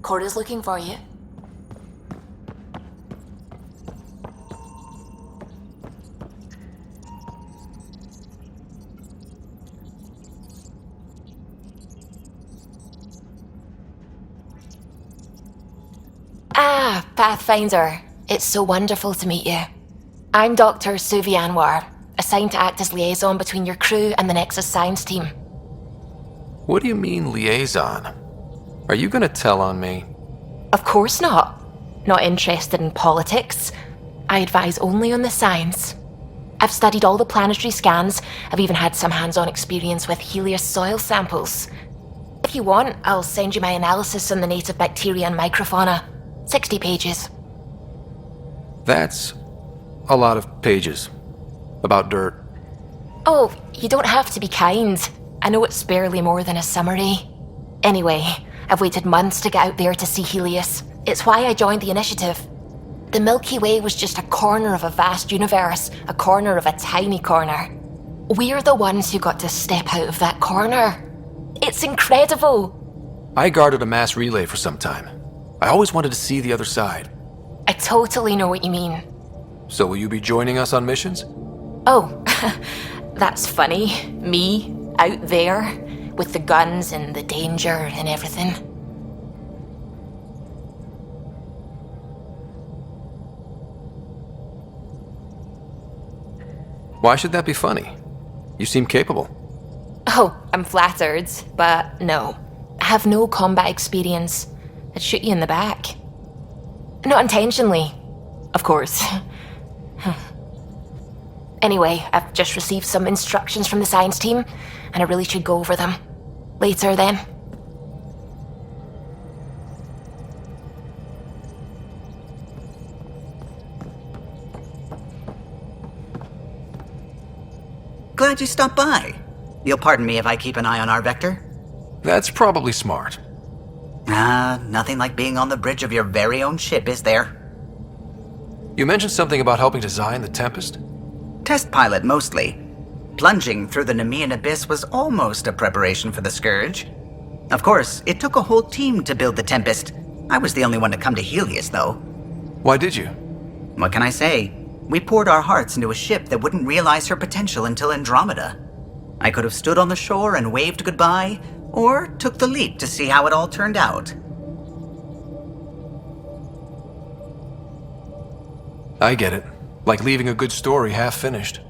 Cora's looking for you. Ah, Pathfinder. It's so wonderful to meet you. I'm Dr. Suvi Anwar, assigned to act as liaison between your crew and the Nexus science team. What do you mean, liaison? Are you gonna tell on me? Of course not. Not interested in politics. I advise only on the science. I've studied all the planetary scans. I've even had some hands-on experience with Helios soil samples. If you want, I'll send you my analysis on the native bacteria and microfauna. 60 pages. That's a lot of pages. About dirt. Oh, you don't have to be kind. I know it's barely more than a summary. Anyway, I've waited months to get out there to see Helios. It's why I joined the initiative. The Milky Way was just a corner of a vast universe, a corner of a tiny corner. We're the ones who got to step out of that corner. It's incredible. I guarded a mass relay for some time. I always wanted to see the other side. I totally know what you mean. So will you be joining us on missions? Oh, that's funny. Me, out there, with the guns and the danger and everything. Why should that be funny? You seem capable. Oh, I'm flattered, but no. I have no combat experience. I'd shoot you in the back. Not intentionally, of course. Anyway, I've just received some instructions from the science team, and I really should go over them. Later, then. Glad you stopped by. You'll pardon me if I keep an eye on our vector? That's probably smart. Nothing like being on the bridge of your very own ship, is there? You mentioned something about helping design the Tempest? Test pilot, mostly. Plunging through the Nemean abyss was almost a preparation for the Scourge. Of course, it took a whole team to build the Tempest. I was the only one to come to Helios, though. Why did you? What can I say? We poured our hearts into a ship that wouldn't realize her potential until Andromeda. I could have stood on the shore and waved goodbye, or took the leap to see how it all turned out. I get it. Like leaving a good story half-finished.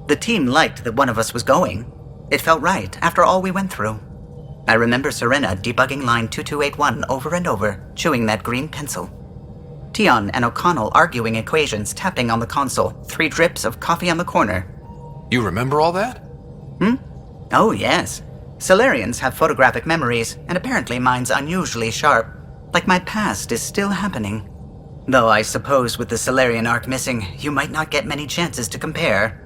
The team liked that one of us was going. It felt right after all we went through. I remember Serena debugging line 2281 over and over, chewing that green pencil. Tion and O'Connell arguing equations, tapping on the console, 3 drips of coffee on the corner. You remember all that? Oh, yes. Solarians have photographic memories, and apparently mine's unusually sharp. Like my past is still happening. Though I suppose with the Solarian arc missing, you might not get many chances to compare.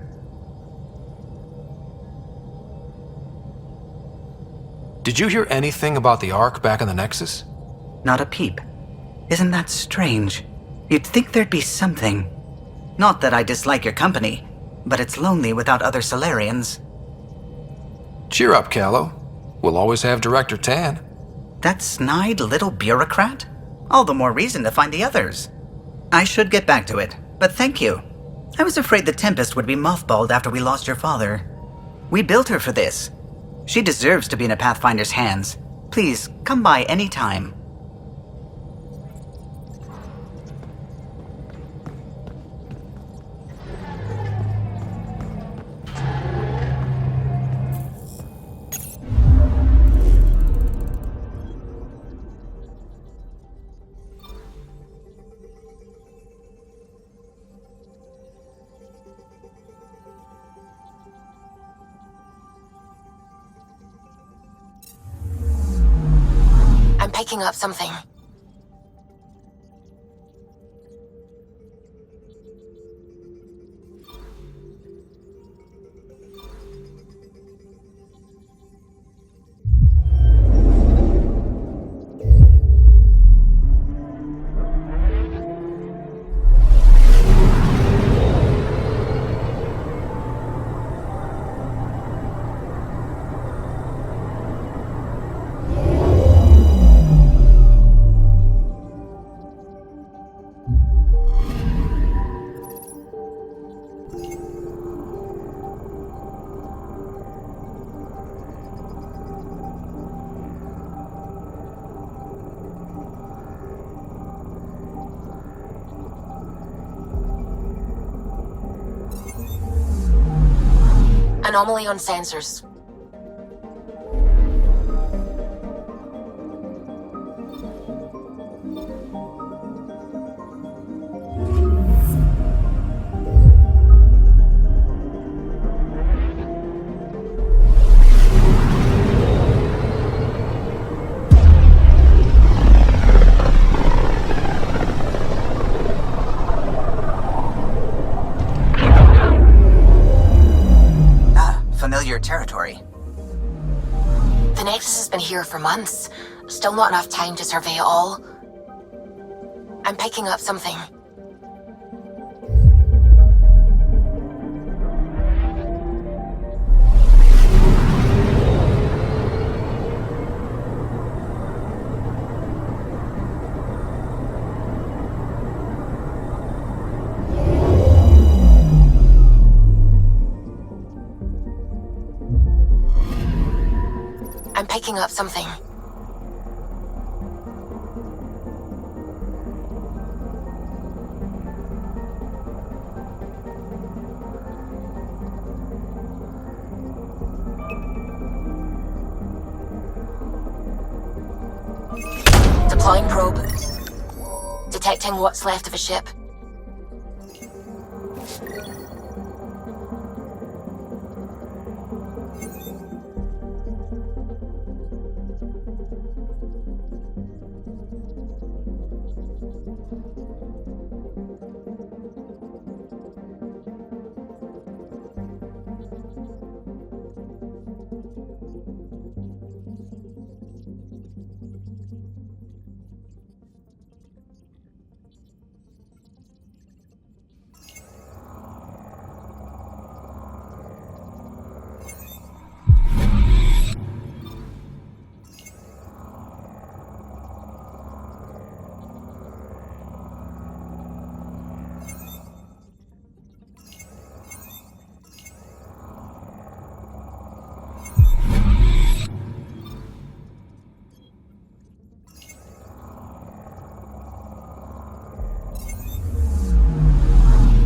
Did you hear anything about the Ark back in the Nexus? Not a peep. Isn't that strange? You'd think there'd be something. Not that I dislike your company, but it's lonely without other Solarians. Cheer up, Callow. We'll always have Director Tan. That snide little bureaucrat? All the more reason to find the others. I should get back to it, but thank you. I was afraid the Tempest would be mothballed after we lost your father. We built her for this. She deserves to be in a Pathfinder's hands. Please, come by any time. I'm picking up something. Anomaly on sensors. Familiar territory. The Nexus has been here for months. Still not enough time to survey it all. I'm picking up something. I'm picking up something. Deploying probe. Detecting what's left of a ship.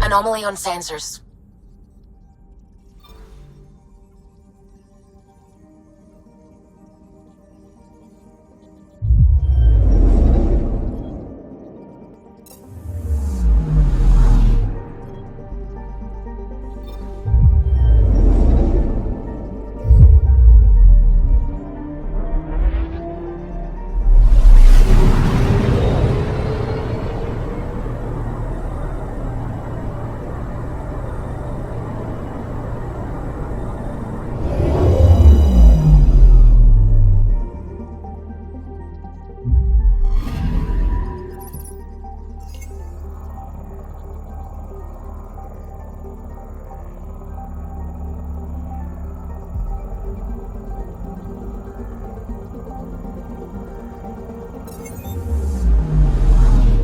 Anomaly on sensors.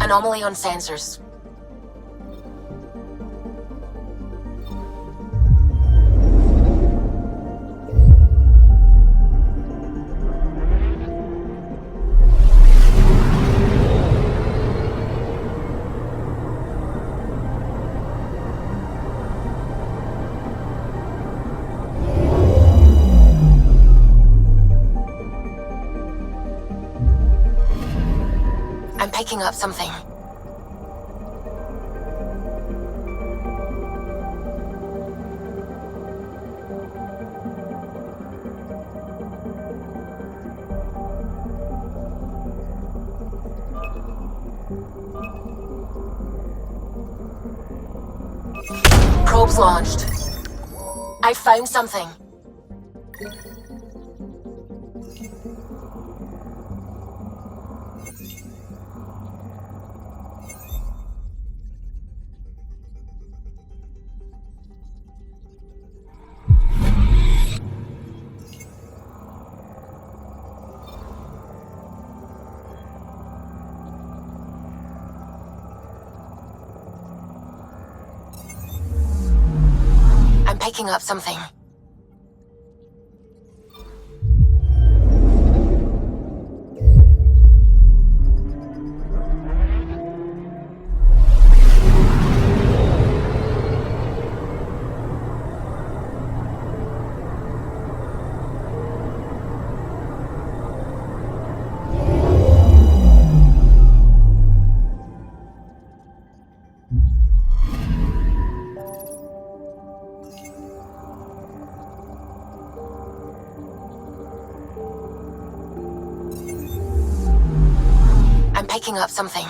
Anomaly on sensors. I'm picking up something. Probe's launched. I found something. I'm picking up something. picking up something.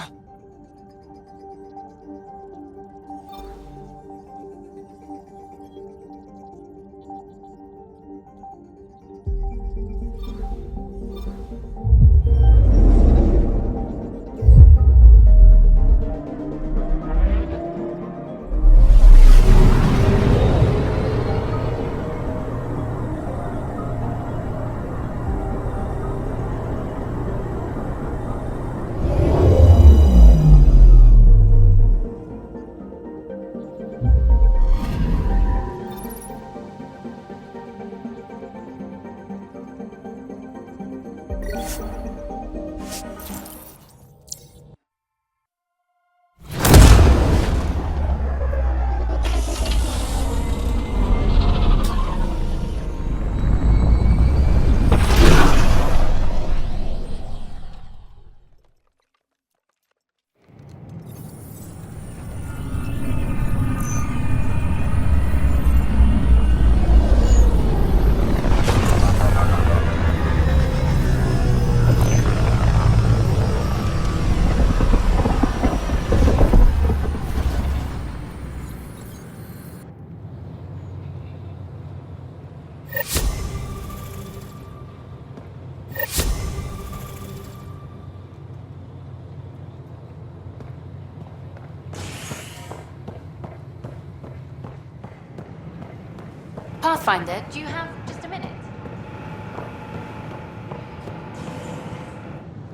Pathfinder, do you have just a minute?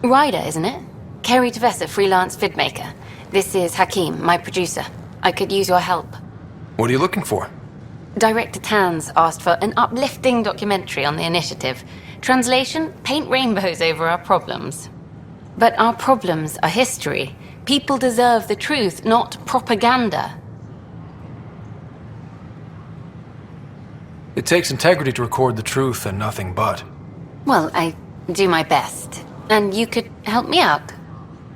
Ryder, isn't it? Kerry Tavessa, freelance vidmaker. This is Hakeem, my producer. I could use your help. What are you looking for? Director Tans asked for an uplifting documentary on the initiative. Translation, paint rainbows over our problems. But our problems are history. People deserve the truth, not propaganda. It takes integrity to record the truth and nothing but. Well, I do my best. And you could help me out.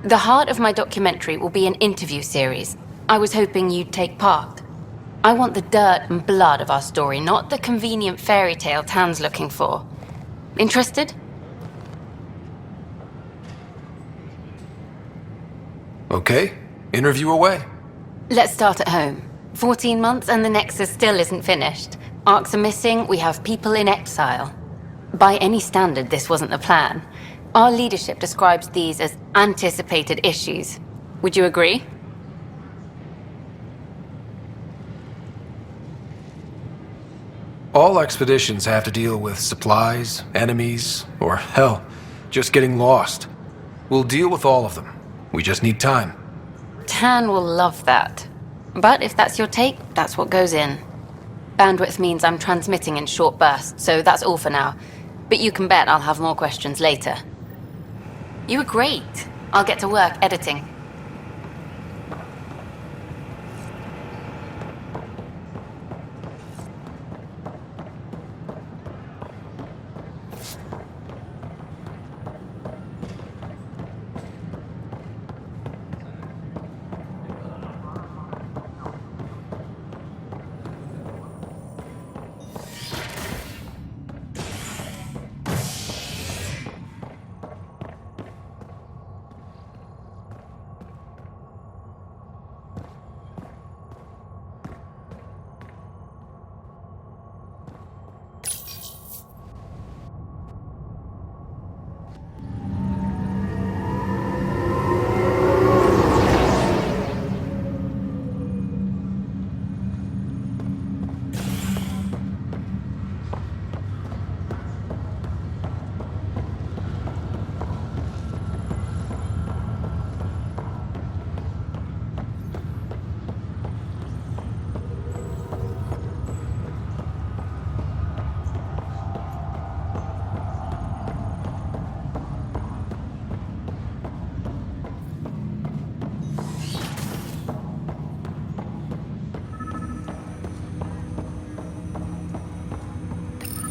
The heart of my documentary will be an interview series. I was hoping you'd take part. I want the dirt and blood of our story, not the convenient fairy tale Tan's looking for. Interested? Okay, interview away. Let's start at home. 14 months and the Nexus still isn't finished. Arcs are missing, we have people in exile. By any standard, this wasn't the plan. Our leadership describes these as anticipated issues. Would you agree? All expeditions have to deal with supplies, enemies, or hell, just getting lost. We'll deal with all of them. We just need time. Tan will love that. But if that's your take, that's what goes in. Bandwidth means I'm transmitting in short bursts, so that's all for now. But you can bet I'll have more questions later. You were great. I'll get to work editing.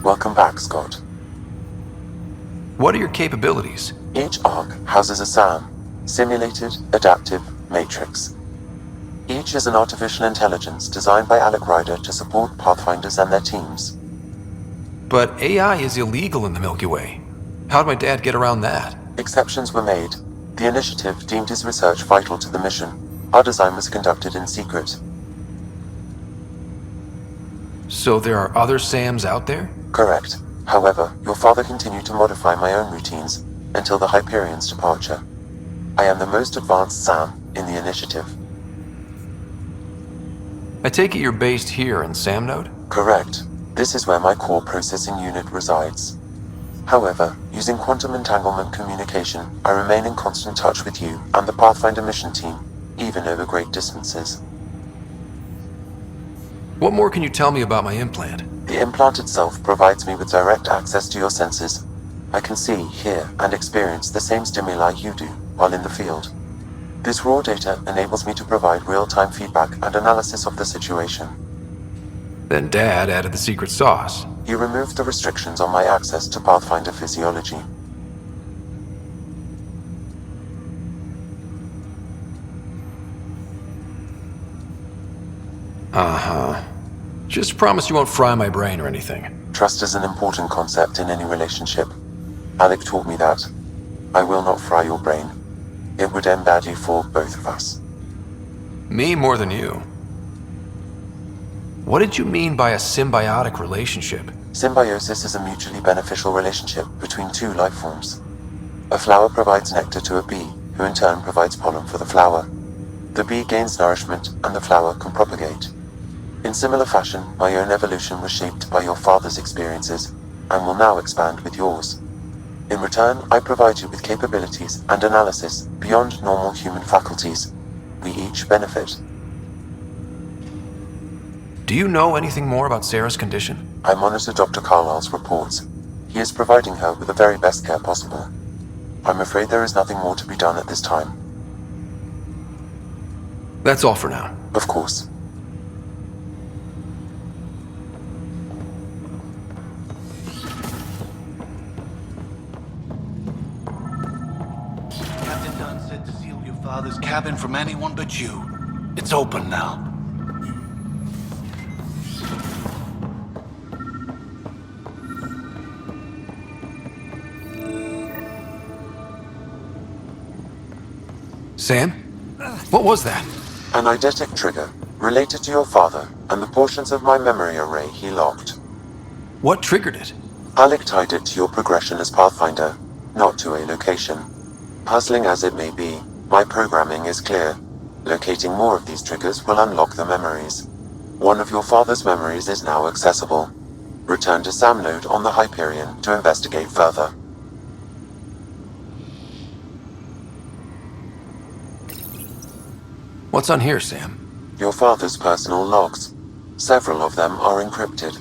Welcome back, Scott. What are your capabilities? Each arc houses a SAM, Simulated Adaptive Matrix. Each is an artificial intelligence designed by Alec Ryder to support Pathfinders and their teams. But AI is illegal in the Milky Way. How'd my dad get around that? Exceptions were made. The Initiative deemed his research vital to the mission. Our design was conducted in secret. So there are other Sams out there? Correct. However, your father continued to modify my own routines until the Hyperion's departure. I am the most advanced Sam in the Initiative. I take it you're based here in Sam Node? Correct. This is where my core processing unit resides. However, using quantum entanglement communication, I remain in constant touch with you and the Pathfinder mission team, even over great distances. What more can you tell me about my implant? The implant itself provides me with direct access to your senses. I can see, hear, and experience the same stimuli you do while in the field. This raw data enables me to provide real-time feedback and analysis of the situation. Then Dad added the secret sauce. He removed the restrictions on my access to Pathfinder physiology. Uh-huh. Just promise you won't fry my brain or anything. Trust is an important concept in any relationship. Alec taught me that. I will not fry your brain. It would end badly for both of us. Me more than you. What did you mean by a symbiotic relationship? Symbiosis is a mutually beneficial relationship between two life forms. A flower provides nectar to a bee, who in turn provides pollen for the flower. The bee gains nourishment, and the flower can propagate. In similar fashion, my own evolution was shaped by your father's experiences, and will now expand with yours. In return, I provide you with capabilities and analysis beyond normal human faculties. We each benefit. Do you know anything more about Sarah's condition? I monitor Dr. Carlisle's reports. He is providing her with the very best care possible. I'm afraid there is nothing more to be done at this time. That's all for now. Of course. Captain Dunn said to seal your father's cabin from anyone but you. It's open now. Sam? What was that? An eidetic trigger, related to your father, and the portions of my memory array he locked. What triggered it? Alec tied it to your progression as Pathfinder, not to a location. Puzzling as it may be, my programming is clear. Locating more of these triggers will unlock the memories. One of your father's memories is now accessible. Return to Sam Node on the Hyperion to investigate further. What's on here, Sam? Your father's personal logs. Several of them are encrypted.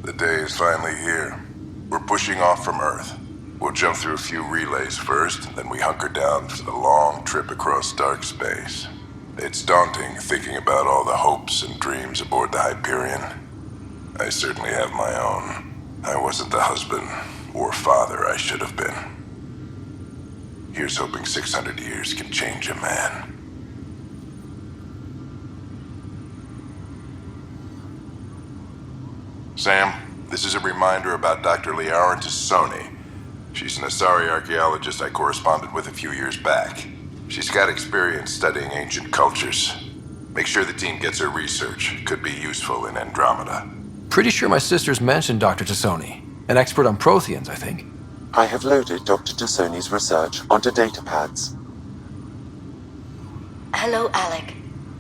The day is finally here. We're pushing off from Earth. We'll jump through a few relays first, then we hunker down for the long trip across dark space. It's daunting thinking about all the hopes and dreams aboard the Hyperion. I certainly have my own. I wasn't the husband or father I should have been. Here's hoping 600 years can change a man. Sam, this is a reminder about Dr. Liara Tassoni. She's an Asari archaeologist I corresponded with a few years back. She's got experience studying ancient cultures. Make sure the team gets her research. Could be useful in Andromeda. Pretty sure my sisters mentioned Dr. Tassoni. An expert on Protheans, I think. I have loaded Dr. Tassoni's research onto datapads. Hello, Alec.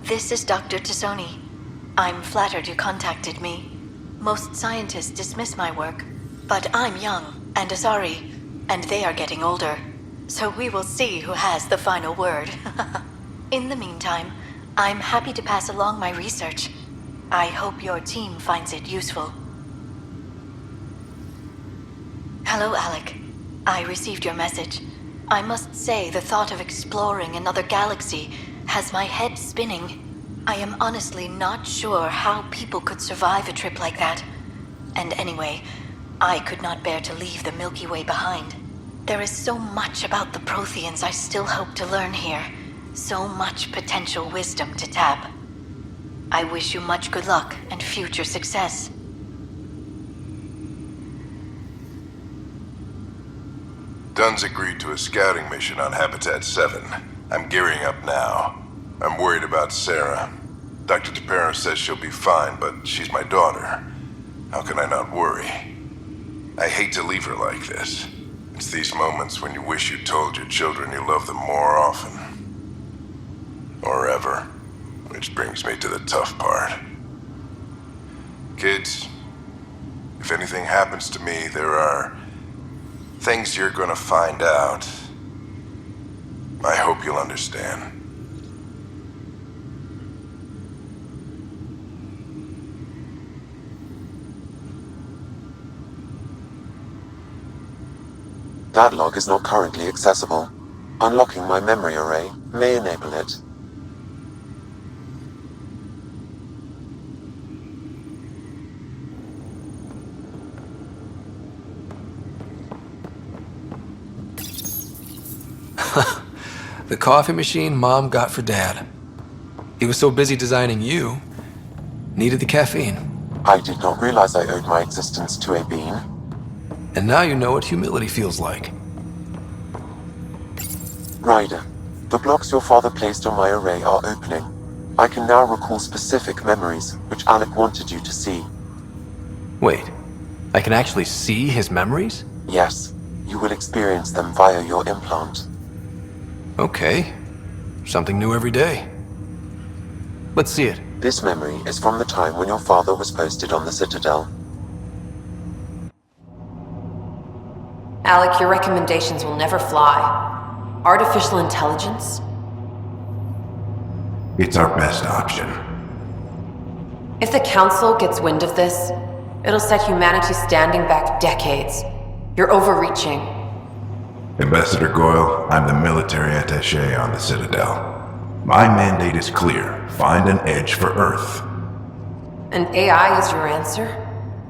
This is Dr. Tassoni. I'm flattered you contacted me. Most scientists dismiss my work, but I'm young and Asari, and they are getting older. So we will see who has the final word. In the meantime, I'm happy to pass along my research. I hope your team finds it useful. Hello, Alec. I received your message. I must say the thought of exploring another galaxy has my head spinning. I am honestly not sure how people could survive a trip like that. And anyway, I could not bear to leave the Milky Way behind. There is so much about the Protheans I still hope to learn here. So much potential wisdom to tap. I wish you much good luck and future success. Dunn's agreed to a scouting mission on Habitat 7. I'm gearing up now. I'm worried about Sarah. Dr. Tapero says she'll be fine, but she's my daughter. How can I not worry? I hate to leave her like this. It's these moments when you wish you told your children you love them more often. Or ever. Which brings me to the tough part. Kids, if anything happens to me, there are things you're gonna find out. I hope you'll understand. That log is not currently accessible. Unlocking my memory array may enable it. The coffee machine Mom got for Dad. He was so busy designing you, needed the caffeine. I did not realize I owed my existence to a being. And now you know what humility feels like. Ryder, the blocks your father placed on my array are opening. I can now recall specific memories, which Alec wanted you to see. Wait, I can actually see his memories? Yes, you will experience them via your implant. Okay. Something new every day. Let's see it. This memory is from the time when your father was posted on the Citadel. Alec, your recommendations will never fly. Artificial intelligence? It's our best option. If the Council gets wind of this, it'll set humanity standing back decades. You're overreaching. Ambassador Goyle, I'm the military attaché on the Citadel. My mandate is clear. Find an edge for Earth. And AI is your answer?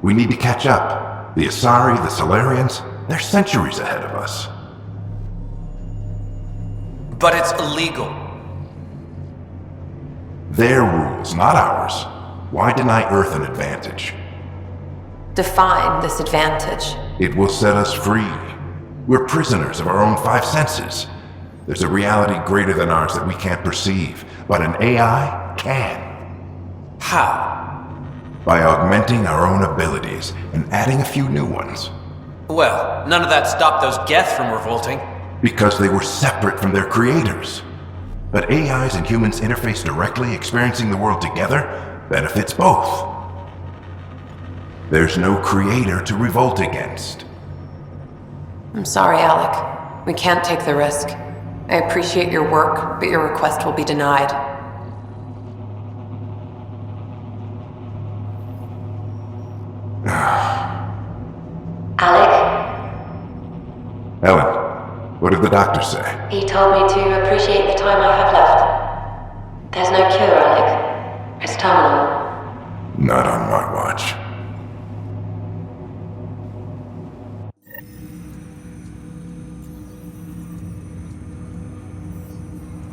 We need to catch up. The Asari, the Solarians, they're centuries ahead of us. But it's illegal. Their rules, not ours. Why deny Earth an advantage? Define this advantage. It will set us free. We're prisoners of our own five senses. There's a reality greater than ours that we can't perceive, but an AI can. How? By augmenting our own abilities and adding a few new ones. Well, none of that stopped those Geth from revolting. Because they were separate from their creators. But AIs and humans interface directly, experiencing the world together, benefits both. There's no creator to revolt against. I'm sorry, Alec. We can't take the risk. I appreciate your work, but your request will be denied. Alec? Ellen, what did the doctor say? He told me to appreciate the time I have left. There's no cure, Alec. It's terminal. Not on my watch.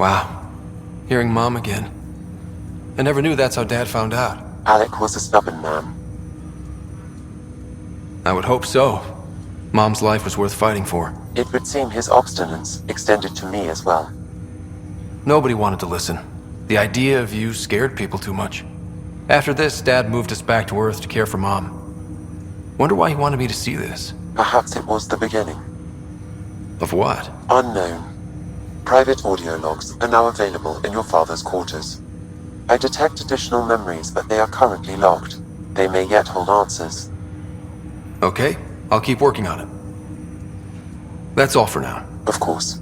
Wow. Hearing Mom again. I never knew that's how Dad found out. Alec was a stubborn man. I would hope so. Mom's life was worth fighting for. It would seem his obstinance extended to me as well. Nobody wanted to listen. The idea of you scared people too much. After this, Dad moved us back to Earth to care for Mom. Wonder why he wanted me to see this. Perhaps it was the beginning. Of what? Unknown. Private audio logs are now available in your father's quarters. I detect additional memories, but they are currently locked. They may yet hold answers. Okay, I'll keep working on it. That's all for now. Of course.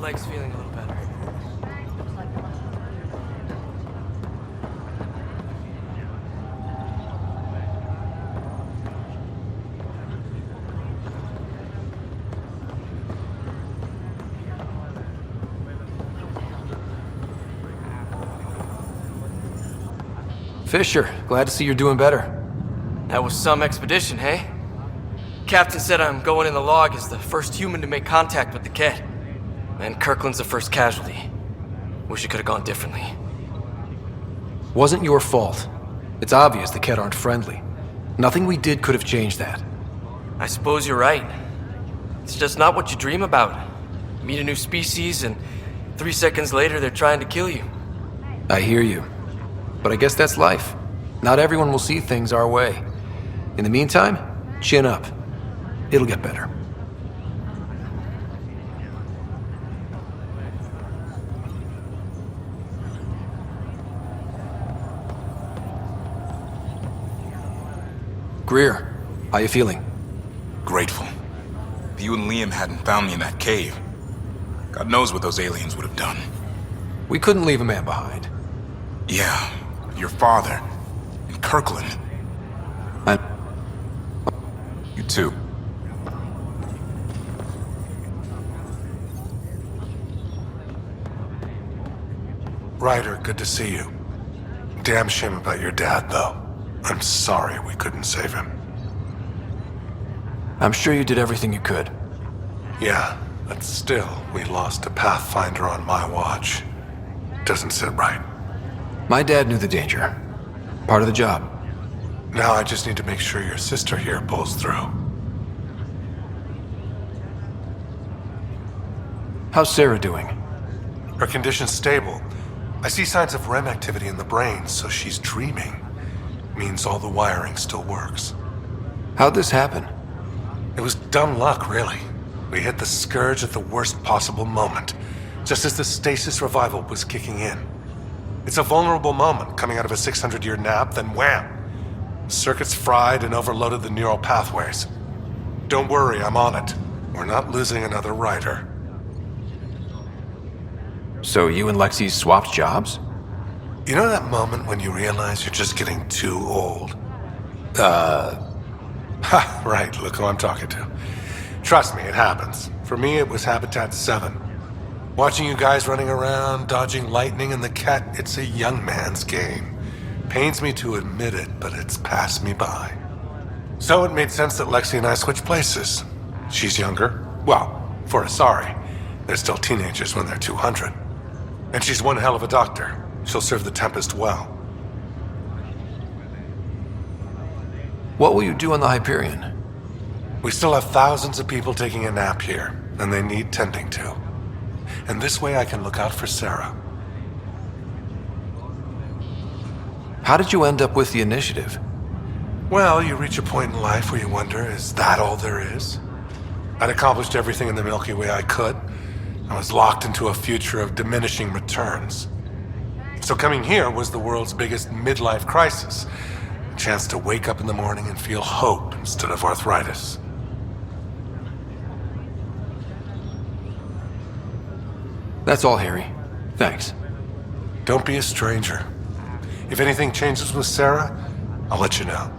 Leg's feeling a little better. Fisher, glad to see you're doing better. That was some expedition, hey? Captain said I'm going in the log as the first human to make contact with the Ket. And Kirkland's the first casualty. Wish it could have gone differently. Wasn't your fault. It's obvious the Ket aren't friendly. Nothing we did could have changed that. I suppose you're right. It's just not what you dream about. Meet a new species and 3 seconds later they're trying to kill you. I hear you. But I guess that's life. Not everyone will see things our way. In the meantime, chin up. It'll get better. Greer, how you feeling? Grateful. If you and Liam hadn't found me in that cave, God knows what those aliens would have done. We couldn't leave a man behind. Yeah, your father, and Kirkland. You too. Ryder, good to see you. Damn shame about your dad, though. I'm sorry we couldn't save him. I'm sure you did everything you could. Yeah, but still, we lost a Pathfinder on my watch. Doesn't sit right. My dad knew the danger. Part of the job. Now I just need to make sure your sister here pulls through. How's Sarah doing? Her condition's stable. I see signs of REM activity in the brain, so she's dreaming. Means all the wiring still works. How'd this happen? It was dumb luck, really. We hit the Scourge at the worst possible moment, just as the stasis revival was kicking in. It's a vulnerable moment, coming out of a 600-year nap, then wham! The circuits fried and overloaded the neural pathways. Don't worry, I'm on it. We're not losing another Ryder. So you and Lexi swapped jobs? You know that moment when you realize you're just getting too old? Ha, right, look who I'm talking to. Trust me, it happens. For me, it was Habitat 7. Watching you guys running around, dodging lightning and the Ket, it's a young man's game. Pains me to admit it, but it's passed me by. So it made sense that Lexi and I switched places. She's younger. Well, for Asari. They're still teenagers when they're 200. And she's one hell of a doctor. She'll serve the Tempest well. What will you do on the Hyperion? We still have thousands of people taking a nap here, and they need tending to. And this way I can look out for Sarah. How did you end up with the initiative? Well, you reach a point in life where you wonder, is that all there is? I'd accomplished everything in the Milky Way I could. I was locked into a future of diminishing returns. So coming here was the world's biggest midlife crisis. A chance to wake up in the morning and feel hope instead of arthritis. That's all, Harry. Thanks. Don't be a stranger. If anything changes with Sarah, I'll let you know.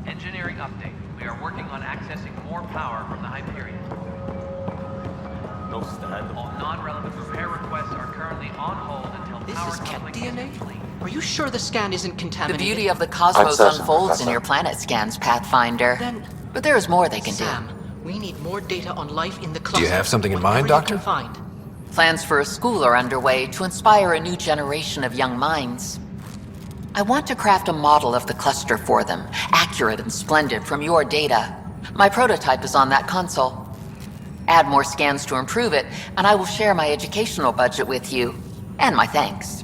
Engineering update. We are working on accessing more power from the Hyperion. All non-relevant repair requests are currently on hold until power coupling is complete. Are you sure the scan isn't The contaminated? beauty of the I'm cosmos certain, unfolds in Professor. your planet scans, Pathfinder. Then, But there is more they can Sam, we need more data on life in the Do cluster. you have something in Whatever mind, you Doctor? can find. do. Plans for a school are underway to inspire a new generation of young minds. I want to craft a model of the cluster for them, accurate and splendid from your data. My prototype is on that console. Add more scans to improve it, and I will share my educational budget with you. And my thanks.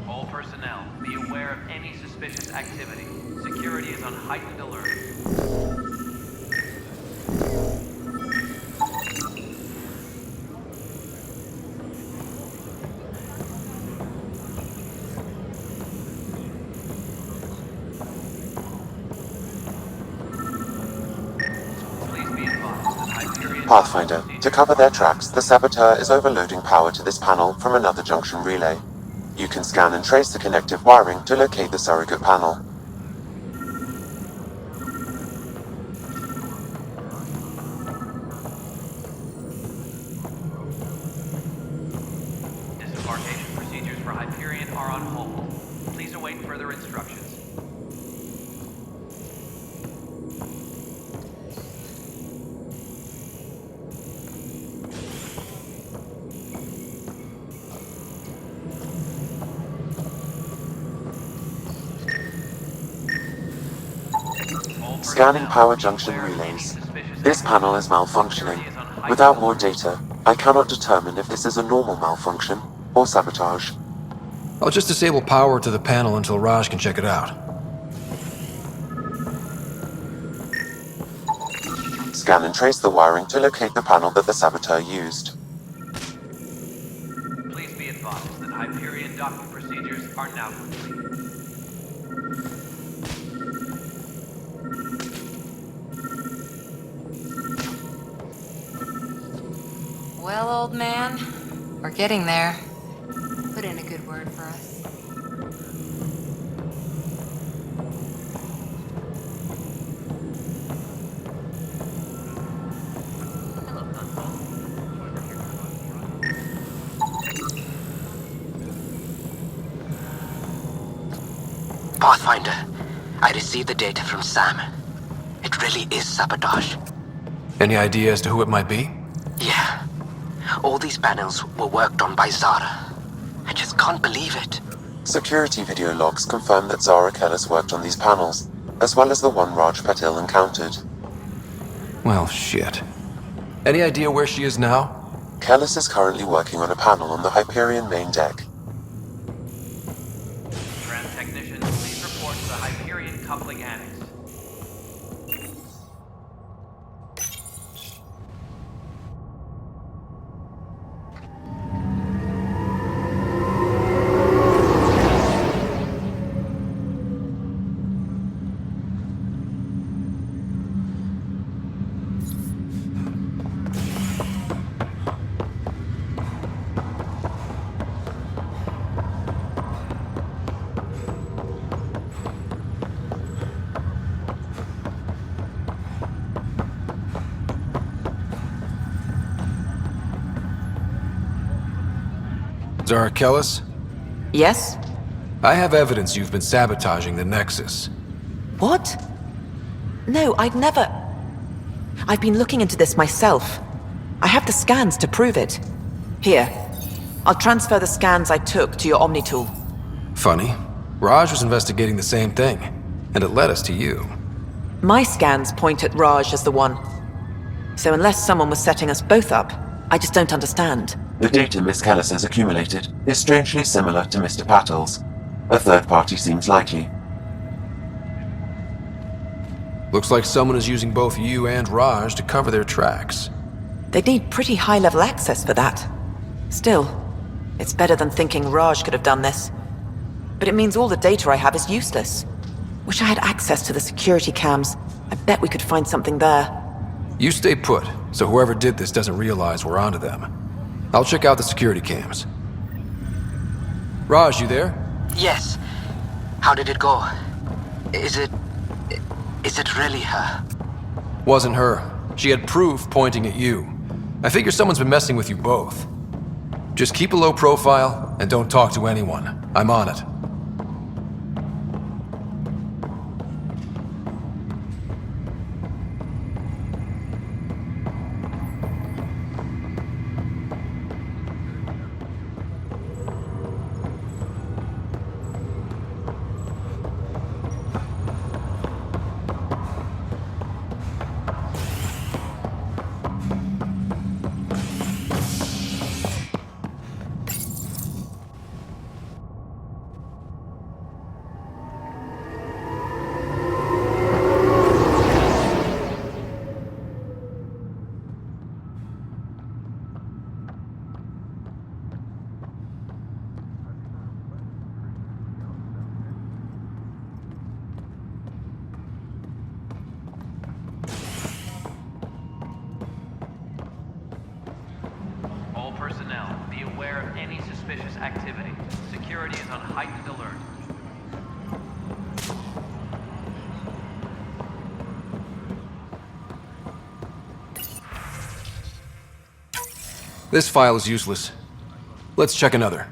All personnel, be aware of any suspicious activity. Security is on heightened alert. Please be advised that Hyperion... Pathfinder, to cover their tracks, the saboteur is overloading power to this panel from another junction relay. You can scan and trace the connective wiring to locate the surrogate panel. Disembarkation procedures for Hyperion are on hold. Please await further instructions. Scanning power junction relays. This panel is malfunctioning. Without more data, I cannot determine if this is a normal malfunction or sabotage. I'll just disable power to the panel until Raj can check it out. Scan and trace the wiring to locate the panel that the saboteur used. Please be advised that Hyperion docking procedures are now complete. Well, old man, we're getting there. Put in a good word for us. Pathfinder, I received the data from Sam. It really is sabotage. Any idea as to who it might be? Yeah. All these panels were worked on by Zara. I just can't believe it. Security video logs confirm that Zara Kellis worked on these panels, as well as the one Raj Patil encountered. Well, shit. Any idea where she is now? Kellis is currently working on a panel on the Hyperion main deck. Tram technicians, please report to the Hyperion coupling annex. Zara Kellis? Yes? I have evidence you've been sabotaging the Nexus. What? No, I'd never... I've been looking into this myself. I have the scans to prove it. Here. I'll transfer the scans I took to your Omni tool. Funny. Raj was investigating the same thing, and it led us to you. My scans point at Raj as the one. So unless someone was setting us both up, I just don't understand. The data Miss Kellis has accumulated is strangely similar to Mr. Patil's. A third party seems likely. Looks like someone is using both you and Raj to cover their tracks. They'd need pretty high-level access for that. Still, it's better than thinking Raj could have done this. But it means all the data I have is useless. Wish I had access to the security cams. I bet we could find something there. You stay put, so whoever did this doesn't realize we're onto them. I'll check out the security cams. Raj, you there? Yes. How did it go? Is it really her? Wasn't her. She had proof pointing at you. I figure someone's been messing with you both. Just keep a low profile and don't talk to anyone. I'm on it. All personnel, be aware of any suspicious activity. Security is on heightened alert. This file is useless. Let's check another.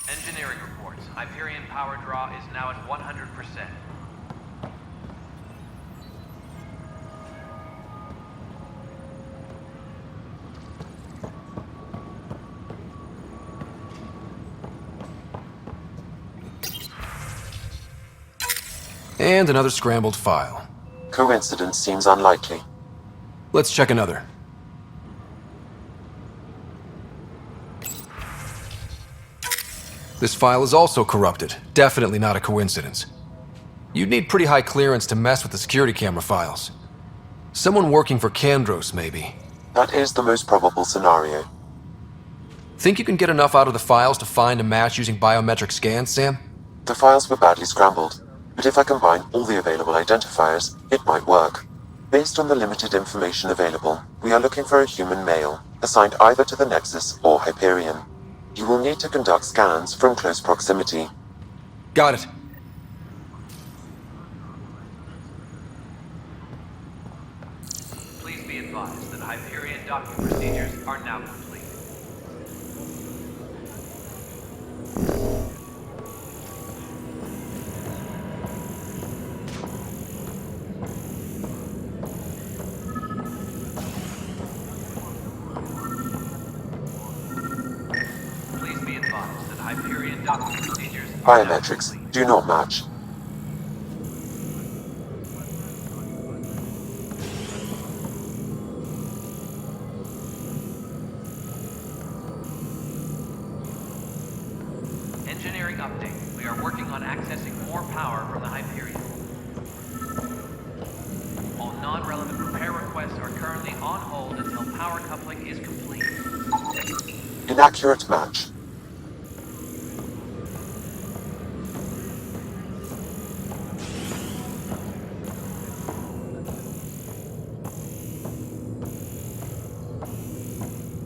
Engineering reports. Hyperion power draw is now at 100%. And another scrambled file. Coincidence seems unlikely. Let's check another. This file is also corrupted. Definitely not a coincidence. You'd need pretty high clearance to mess with the security camera files. Someone working for Kandros, maybe. That is the most probable scenario. Think you can get enough out of the files to find a match using biometric scans, Sam? The files were badly scrambled, but if I combine all the available identifiers, it might work. Based on the limited information available, we are looking for a human male, assigned either to the Nexus or Hyperion. You will need to conduct scans from close proximity. Got it. Please be advised that Hyperion docking procedures are now complete. Please be advised that Hyperion docking procedures are now Biometrics complete. do not match. Engineering update. We are working on accessing more power from the Hyperion. All non-relevant repair requests are currently on hold until power coupling is complete. Inaccurate match.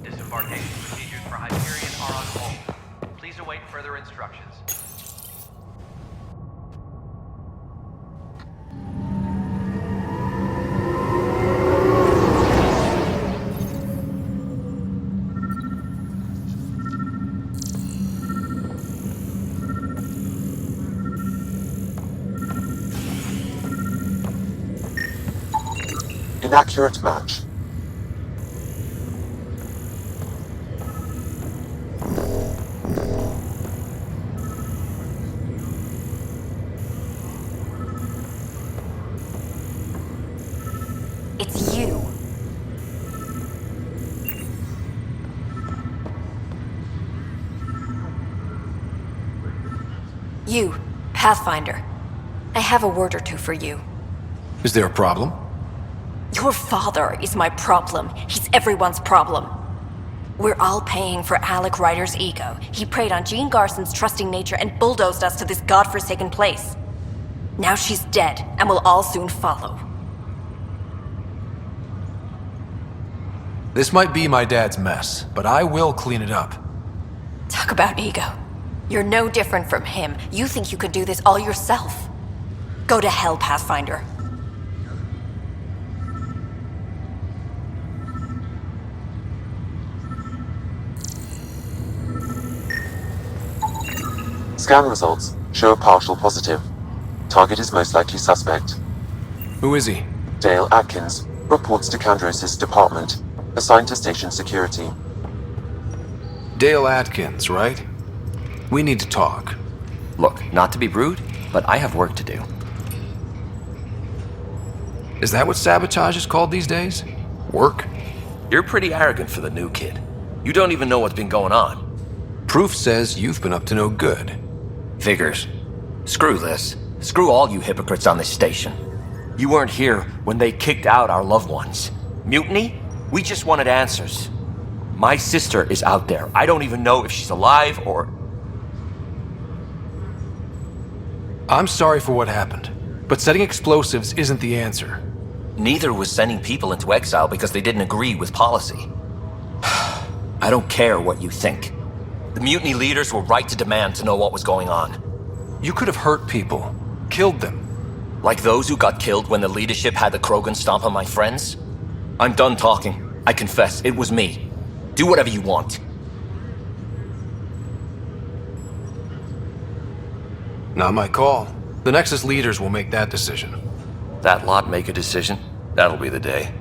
Disembarkation procedures for Hyperion are on hold. Please await further instructions. inaccurate match. It's you. You, Pathfinder. I have a word or two for you. Is there a problem? Your father is my problem. He's everyone's problem. We're all paying for Alec Ryder's ego. He preyed on Jean Garson's trusting nature and bulldozed us to this godforsaken place. Now she's dead, and we'll all soon follow. This might be my dad's mess, but I will clean it up. Talk about ego. You're no different from him. You think you could do this all yourself. Go to hell, Pathfinder. Scan results show a partial positive. Target is most likely suspect. Who is he? Dale Atkins reports to Kandros' department, assigned to station security. Dale Atkins, right? We need to talk. Look, not to be rude, but I have work to do. Is that what sabotage is called these days? Work? You're pretty arrogant for the new kid. You don't even know what's been going on. Proof says you've been up to no good. Figures. Screw this. Screw all you hypocrites on this station. You weren't here when they kicked out our loved ones. Mutiny? We just wanted answers. My sister is out there. I don't even know if she's alive or... I'm sorry for what happened, but setting explosives isn't the answer. Neither was sending people into exile because they didn't agree with policy. I don't care what you think. The mutiny leaders were right to demand to know what was going on. You could have hurt people, killed them. Like those who got killed when the leadership had the Krogan stomp on my friends? I'm done talking. I confess, it was me. Do whatever you want. Not my call. The Nexus leaders will make that decision. That lot make a decision? That'll be the day.